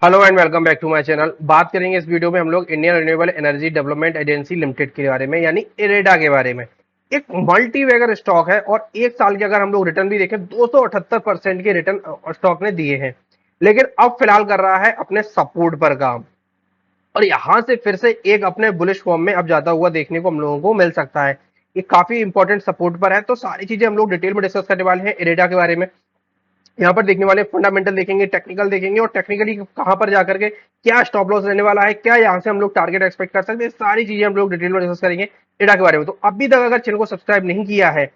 Hello and welcome back to my channel. बात करेंगे इस वीडियो में हम लोग Indian Renewable Energy Development Agency Limited के बारे में यानी इरेडा के बारे में। एक मल्टी वैगर स्टॉक है और एक साल के अगर हम लोग रिटर्न भी देखें 278% के रिटर्न स्टॉक ने दिए हैं, लेकिन अब फिलहाल कर रहा है अपने सपोर्ट पर काम। और यहां से फिर से एक अपने बुलिश फॉर्म में अब जाता हुआ देखने को हम लोगों को मिल सकता है। ये काफी इंपॉर्टेंट सपोर्ट पर है, तो सारी चीजें हम लोग डिटेल में डिस्कस करने वाले हैं इरेडा के बारे में। यहाँ पर देखने वाले फंडामेंटल देखेंगे, टेक्निकल देखेंगे और टेक्निकली कहां पर जाकर के क्या स्टॉप लॉस रहने वाला है, क्या यहाँ से हम लोग टारगेट एक्सपेक्ट कर सकते हैं, सारी चीजें हम लोग डिटेल में डिस्कस करेंगे डेटा के बारे में। तो अभी तक अगर चैनल को सब्सक्राइब नहीं किया है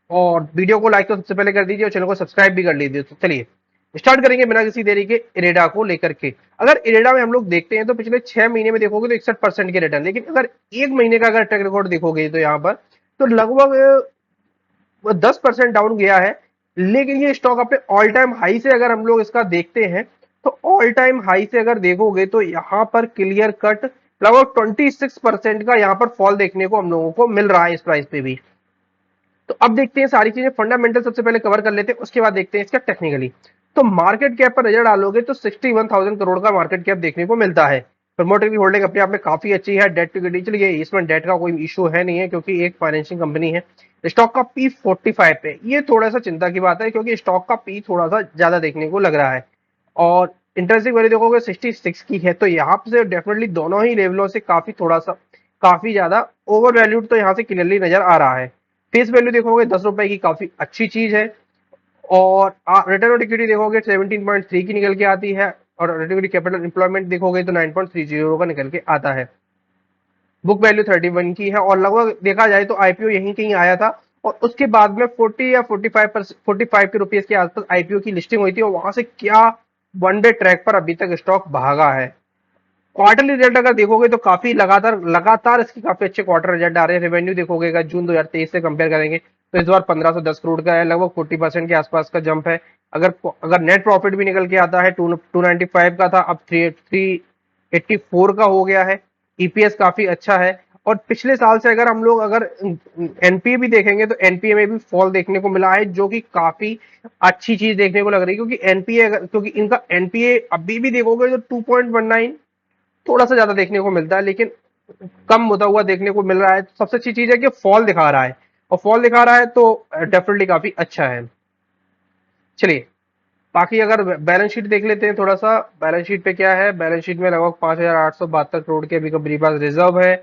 और वीडियो को लाइक तो सबसे पहले कर दीजिए और चैनल को सब्सक्राइब भी कर लीजिए। तो चलिए स्टार्ट करेंगे बिना किसी देरी के इरेडा को लेकर के। अगर इरेडा में हम लोग देखते हैं तो पिछले 6 महीने में देखोगे तो 61% के रिटर्न, लेकिन अगर एक महीने का अगर ट्रैक रिकॉर्ड देखोगे तो यहाँ पर तो लगभग वो 10% डाउन गया है। लेकिन ये स्टॉक अपने ऑल टाइम हाई से अगर हम लोग इसका देखते हैं तो ऑल टाइम हाई से अगर देखोगे तो यहाँ पर क्लियर कट लगभग 26% का यहाँ पर फॉल देखने को हम लोगों को मिल रहा है इस प्राइस पे भी। तो अब देखते हैं सारी चीजें फंडामेंटल सबसे पहले कवर कर लेते हैं, उसके बाद देखते हैं इसका टेक्निकली। तो मार्केट कैप पर नजर डालोगे तो 61,000 करोड़ का मार्केट कैप देखने को मिलता है। प्रमोटर की होल्डिंग अपने आप में काफी अच्छी है। डेट टू इक्विटी चलिए इसमें डेट का कोई इशू है नहीं है क्योंकि एक फाइनेंशियल कंपनी है। स्टॉक का पी 45 पे, ये थोड़ा सा चिंता की बात है क्योंकि स्टॉक का पी थोड़ा सा ज्यादा देखने को लग रहा है। और इंटरेस्टिंग वैल्यू देखोगे 66 की है, तो यहाँ से डेफिनेटली दोनों ही लेवलों से काफी ज्यादा ओवर वैल्यूड तो यहाँ से क्लियरली नजर आ रहा है। फेस वैल्यू देखोगे 10 रुपए की, काफी अच्छी चीज है। और रिटर्न ऑन इक्विटी देखोगे 17.3 की निकल के आती है और रिटर्न कैपिटल एम्प्लॉयमेंट देखोगे तो 9.30 का निकल के आता है। बुक वैल्यू 31 की है और लगभग देखा जाए तो आईपीओ यहीं कहीं आया था और उसके बाद में 40 या 45 के रुपीज के आसपास आईपीओ की लिस्टिंग हुई थी और वहां से क्या वन डे ट्रैक पर अभी तक स्टॉक भागा है। क्वार्टरली रिजल्ट अगर देखोगे तो काफी लगातार लगातार इसके काफी अच्छे क्वार्टर रिजल्ट आ रहे हैं। रेवेन्यू देखोगे अगर जून 2023 से कंपेयर करेंगे तो इस बार 1510 करोड़ का है, लगभग 40% के आसपास का जंप है। अगर अगर नेट प्रॉफिट भी निकल के आता है 295 का था, अब 384 का हो गया है। ईपीएस काफी अच्छा है। और पिछले साल से अगर हम लोग अगर एनपीए भी देखेंगे तो एनपीए में भी फॉल देखने को मिला है, जो कि काफी अच्छी चीज देखने को लग रही है क्योंकि एनपीए क्योंकि इनका एनपीए अभी भी देखोगे तो 2.19 थोड़ा सा ज्यादा देखने को मिलता है, लेकिन कम होता हुआ देखने को मिल रहा है। सबसे अच्छी चीज है कि फॉल दिखा रहा है और फॉल दिखा रहा है तो डेफिनेटली काफी अच्छा है। चलिए बाकी अगर बैलेंस शीट देख लेते हैं थोड़ा सा। बैलेंस शीट पे क्या है, बैलेंस शीट में लगभग 5,872 करोड़ के अभी कंपनी पास रिजर्व है।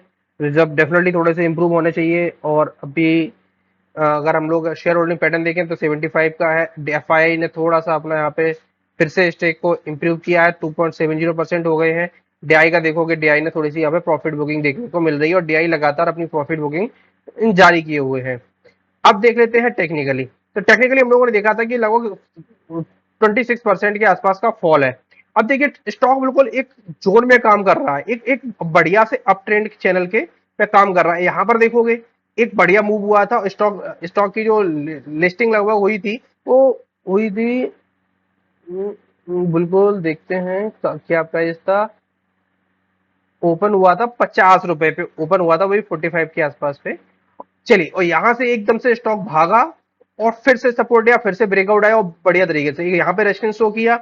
रिजर्व डेफिनेटली थोड़े से इंप्रूव होने चाहिए। और अभी अगर हम लोग शेयर होल्डिंग पैटर्न देखें तो 75 का है। एफआईआई ने थोड़ा सा अपना यहाँ पे फिर से स्टेक को इंप्रूव किया है, 2.70% हो गए हैं। डीआई का देखोगे, डीआई ने थोड़ी सी यहाँ पे प्रॉफिट बुकिंग देखने को मिल रही है और डीआई लगातार अपनी प्रॉफिट बुकिंग जारी किए हुए हैं। अब देख लेते हैं टेक्निकली। तो टेक्निकली हम लोगों ने देखा था कि लगभग 26% के आसपास का फॉल है। अब देखिए स्टॉक बिल्कुल एक जोन में काम कर रहा है, एक एक बढ़िया से अप ट्रेंड चैनल के पे काम कर रहा है। यहाँ पर देखोगे एक बढ़िया मूव हुआ था। स्टॉक स्टॉक की जो लिस्टिंग लगभग हुई थी वो हुई थी, बिल्कुल देखते हैं क्या प्राइस था। ओपन हुआ था 50 रुपए पे, ओपन हुआ था वही 45 के आसपास पे। चलिए और यहां से एकदम से स्टॉक भागा और फिर से सपोर्ट दिया, फिर से ब्रेकआउट आया और बढ़िया तरीके से यहाँ पे रेजिस्टेंस शो किया,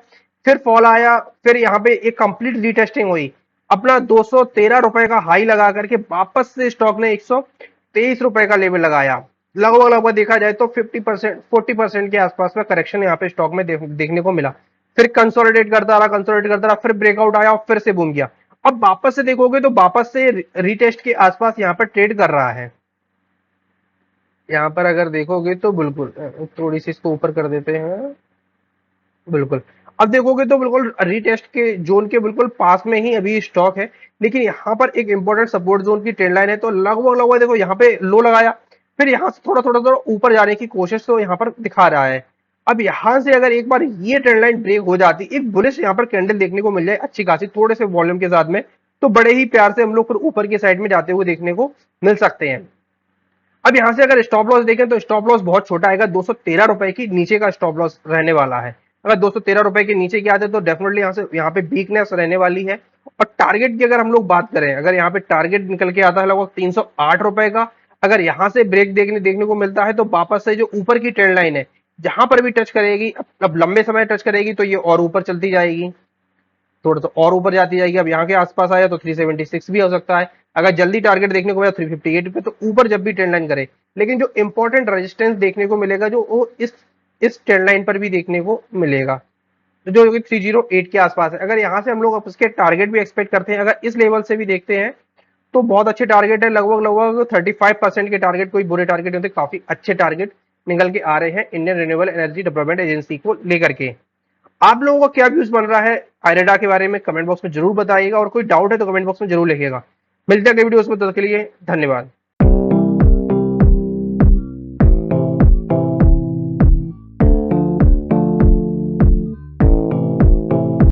फिर फॉल आया, फिर यहाँ पे एक कंप्लीट रीटेस्टिंग हुई। अपना 213 रुपए का हाई लगा करके वापस से स्टॉक ने 123 रुपए का लेवल लगाया। लगभग लगभग देखा जाए तो 40% के आसपास में करेक्शन यहाँ पे स्टॉक में देखने को मिला। फिर कंसोलिडेट करता रहा, फिर ब्रेकआउट आया और फिर से बूम गया। अब वापस से देखोगे तो वापस से रीटेस्ट के आसपास यहाँ पर ट्रेड कर रहा है। यहाँ पर अगर देखोगे तो बिल्कुल थोड़ी सी इसको ऊपर कर देते हैं। बिल्कुल अब देखोगे तो बिल्कुल रीटेस्ट के जोन के बिल्कुल पास में ही अभी स्टॉक है। लेकिन यहाँ पर एक इंपॉर्टेंट सपोर्ट जोन की ट्रेंड लाइन है, तो लगभग लगभग देखो यहाँ पे लो लगाया, फिर यहाँ से थोड़ा थोड़ा थोड़ा ऊपर जाने की कोशिश तो यहाँ पर दिखा रहा है। अब यहाँ से अगर एक बार ये ट्रेंड लाइन ब्रेक हो जाती, एक बुलिश यहाँ पर कैंडल देखने को मिल जाए अच्छी खासी थोड़े से वॉल्यूम के साथ में, तो बड़े ही प्यार से हम लोग फिर ऊपर की साइड में जाते हुए देखने को मिल सकते हैं। अब यहां से अगर स्टॉप लॉस देखें तो स्टॉप लॉस बहुत छोटा आएगा, 213 रुपए की नीचे का स्टॉप लॉस रहने वाला है। अगर 213 रुपए के नीचे की आते तो डेफिनेटली यहाँ से यहाँ पे वीकनेस रहने वाली है। और टारगेट की अगर हम लोग बात करें, अगर यहाँ पे टारगेट निकल के आता है लगभग 308 रुपए का, अगर यहाँ से ब्रेक देखने को मिलता है तो वापस से जो ऊपर की ट्रेंड लाइन है जहां पर भी टच करेगी, अब लंबे समय टच करेगी तो ये और ऊपर चलती जाएगी। थोड़ा सा और ऊपर जाती जाएगी, अब यहाँ के आसपास आया तो 376 भी हो सकता है। अगर जल्दी टारगेट देखने को मिला 358 पे, तो ऊपर जब भी ट्रेंड लाइन करे, लेकिन जो इंपॉर्टेंट रेजिस्टेंस देखने को मिलेगा जो वो इस ट्रेंड लाइन पर भी देखने को मिलेगा, तो जो कि 308 के आसपास है। अगर यहाँ से हम लोग अब उसके टारगेट भी एक्सपेक्ट करते हैं, अगर इस लेवल से भी देखते हैं तो बहुत अच्छे टारगेट है, लगभग लगभग 35% के टारगेट कोई बुरे टारगेट होते, काफी अच्छे टारगेट निकल के आ रहे हैं Indian Renewable Energy Development agency को लेकर के। आप लोगों का क्या व्यूज बन रहा है आयरेडा के बारे में, कमेंट बॉक्स में जरूर बताइएगा, और कोई डाउट है तो कमेंट बॉक्स में जरूर लिखिएगा। मिलते हैं अगले वीडियोस में, तब तक के लिए धन्यवाद।